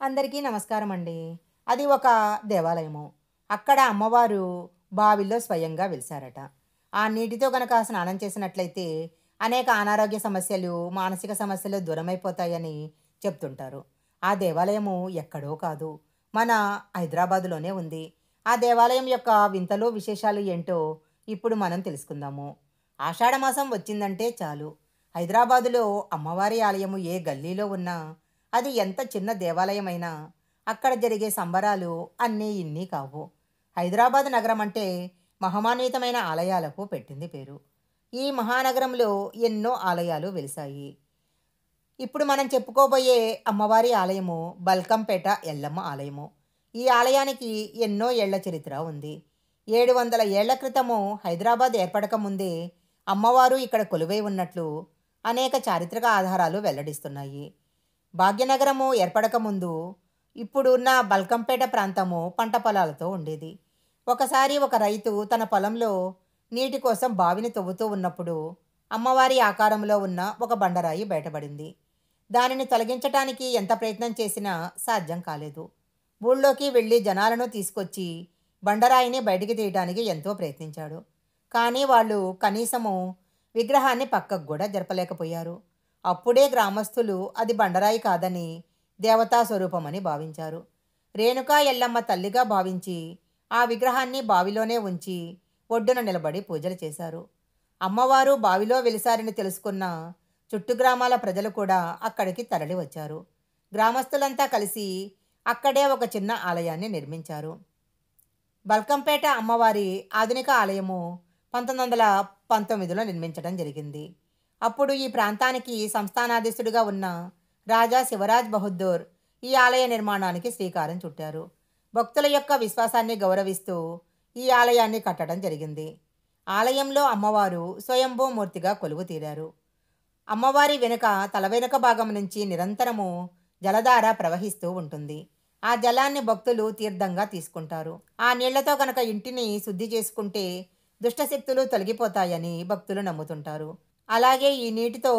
అందరికీ నమస్కారం అండి. అది ఒక దేవాలయము. అక్కడ అమ్మవారు బావిలో స్వయంగా వెలిసారట. ఆ నీటితో గనక స్నానం చేసినట్లయితే అనేక అనారోగ్య సమస్యలు, మానసిక సమస్యలు దూరమైపోతాయని చెప్తుంటారు. ఆ దేవాలయము ఎక్కడో కాదు, మన హైదరాబాదులోనే ఉంది. ఆ దేవాలయం యొక్క వింతలు, విశేషాలు ఏంటో ఇప్పుడు మనం తెలుసుకుందాము. ఆషాఢమాసం వచ్చిందంటే చాలు, హైదరాబాదులో అమ్మవారి ఆలయము ఏ గల్లీలో ఉన్నా, అది ఎంత చిన్న దేవాలయమైనా అక్కడ జరిగే సంబరాలు అన్నీ ఇన్ని కావు. హైదరాబాద్ నగరం అంటే మహమాన్వితమైన ఆలయాలకు పెట్టింది పేరు. ఈ మహానగరంలో ఎన్నో ఆలయాలు వెలిశాయి. ఇప్పుడు మనం చెప్పుకోబోయే అమ్మవారి ఆలయము బల్కంపేట ఎల్లమ్మ ఆలయము. ఈ ఆలయానికి ఎన్నో ఏళ్ల చరిత్ర ఉంది. 700 ఏళ్ల క్రితము హైదరాబాద్ ఏర్పడక ముందే అమ్మవారు ఇక్కడ కొలువై ఉన్నట్లు అనేక చారిత్రక ఆధారాలు వెల్లడిస్తున్నాయి. భాగ్యనగరము ఏర్పడక ముందు ఇప్పుడున్న బల్కంపేట ప్రాంతము పంట పొలాలతో ఉండేది. ఒకసారి ఒక రైతు తన పొలంలో నీటి కోసం బావిని తవ్వుతూ ఉన్నప్పుడు అమ్మవారి ఆకారంలో ఉన్న ఒక బండరాయి బయటపడింది. దానిని తొలగించటానికి ఎంత ప్రయత్నం చేసినా సాధ్యం కాలేదు. ఊళ్ళోకి వెళ్ళి జనాలను తీసుకొచ్చి బండరాయిని బయటికి తీయడానికి ఎంతో ప్రయత్నించాడు. కానీ వాళ్ళు కనీసము విగ్రహాన్ని పక్కకు కూడా జరపలేకపోయారు. అప్పుడే గ్రామస్తులు అది బండరాయి కాదని దేవతా స్వరూపమని భావించారు. రేణుకా ఎల్లమ్మ తల్లిగా భావించి ఆ విగ్రహాన్ని బావిలోనే ఉంచి ఒడ్డున నిలబడి పూజలు చేశారు. అమ్మవారు బావిలో వెలిసారని తెలుసుకున్న చుట్టు గ్రామాల ప్రజలు కూడా అక్కడికి తరలి వచ్చారు. గ్రామస్తులంతా కలిసి అక్కడే ఒక చిన్న ఆలయాన్ని నిర్మించారు. బల్కంపేట అమ్మవారి ఆధునిక ఆలయము 1919లో నిర్మించడం జరిగింది. అప్పుడు ఈ ప్రాంతానికి సంస్థానాధీశుడిగా ఉన్న రాజా శివరాజ్ బహదూర్ ఈ ఆలయ నిర్మాణానికి శ్రీకారం చుట్టారు. భక్తుల యొక్క విశ్వాసాన్ని గౌరవిస్తూ ఈ ఆలయాన్ని కట్టడం జరిగింది. ఆలయంలో అమ్మవారు స్వయంభూ మూర్తిగా కొలువు తీరారు. అమ్మవారి వెనుక తల వెనుక భాగం నుంచి నిరంతరము జలధార ప్రవహిస్తూ ఉంటుంది. ఆ జలాన్ని భక్తులు తీర్థంగా తీసుకుంటారు. ఆ నీళ్లతో కనుక ఇంటిని శుద్ధి చేసుకుంటే దుష్టశక్తులు తొలగిపోతాయని భక్తులు నమ్ముతుంటారు. అలాగే ఈ నీటితో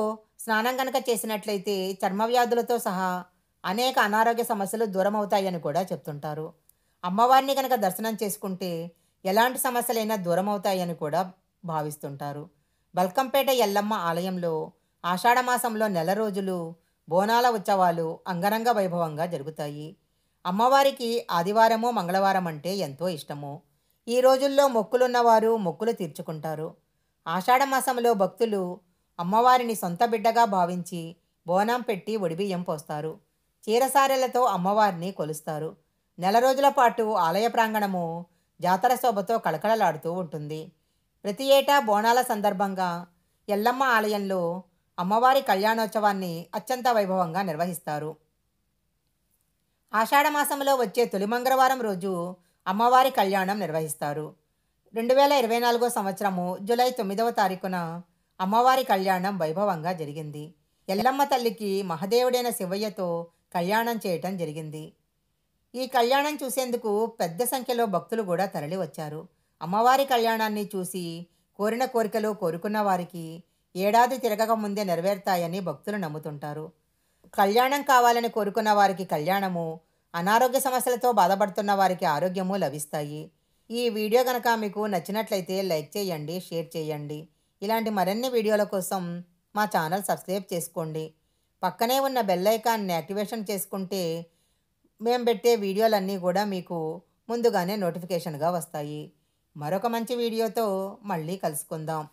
స్నానం గనక చేసినట్లయితే చర్మవ్యాధులతో సహా అనేక అనారోగ్య సమస్యలు దూరం అవుతాయని కూడా చెప్తుంటారు. అమ్మవారిని కనుక దర్శనం చేసుకుంటే ఎలాంటి సమస్యలైనా దూరం అవుతాయని కూడా భావిస్తుంటారు. బల్కంపేట ఎల్లమ్మ ఆలయంలో ఆషాఢమాసంలో నెల రోజులు బోనాల ఉత్సవాలు అంగరంగ వైభవంగా జరుగుతాయి. అమ్మవారికి ఆదివారము, మంగళవారం అంటే ఎంతో ఇష్టము. ఈ రోజుల్లో మొక్కులున్నవారు మొక్కులు తీర్చుకుంటారు. ఆషాఢమాసంలో భక్తులు అమ్మవారిని సొంత బిడ్డగా భావించి బోనం పెట్టి ఒడిబియ్యం పోస్తారు. చీరసారెలతో అమ్మవారిని కొలుస్తారు. నెల రోజుల పాటు ఆలయ ప్రాంగణము జాతర శోభతో కళకళలాడుతూ ఉంటుంది. ప్రతి ఏటా బోనాల సందర్భంగా ఎల్లమ్మ ఆలయంలో అమ్మవారి కళ్యాణోత్సవాన్ని అత్యంత వైభవంగా నిర్వహిస్తారు. ఆషాఢమాసంలో వచ్చే తొలి మంగళవారం రోజు అమ్మవారి కళ్యాణం నిర్వహిస్తారు. 2024 సంవత్సరము జూలై 9వ తారీఖున అమ్మవారి కళ్యాణం వైభవంగా జరిగింది. ఎల్లమ్మ తల్లికి మహదేవుడైన శివయ్యతో కళ్యాణం చేయటం జరిగింది. ఈ కళ్యాణం చూసేందుకు పెద్ద సంఖ్యలో భక్తులు కూడా తరలి వచ్చారు. అమ్మవారి కళ్యాణాన్ని చూసి కోరిన కోరికలు కోరుకున్న వారికి ఏడాది తిరగక ముందే నెరవేరుతాయని భక్తులు నమ్ముతుంటారు. కళ్యాణం కావాలని కోరుకున్న వారికి కళ్యాణము, అనారోగ్య సమస్యలతో బాధపడుతున్న వారికి ఆరోగ్యము లభిస్తాయి. ఈ వీడియో కనుక మీకు నచ్చినట్లయితే లైక్ చేయండి, షేర్ చేయండి. ఇలాంటి మరిన్ని వీడియోల కోసం మా ఛానల్ సబ్స్క్రైబ్ చేసుకోండి. పక్కనే ఉన్న బెల్ ఐకాన్ని యాక్టివేషన్ చేసుకుంటే మేము పెట్టే వీడియోలన్నీ కూడా మీకు ముందుగానే నోటిఫికేషన్గా వస్తాయి. మరొక మంచి వీడియోతో మళ్ళీ కలుసుకుందాం.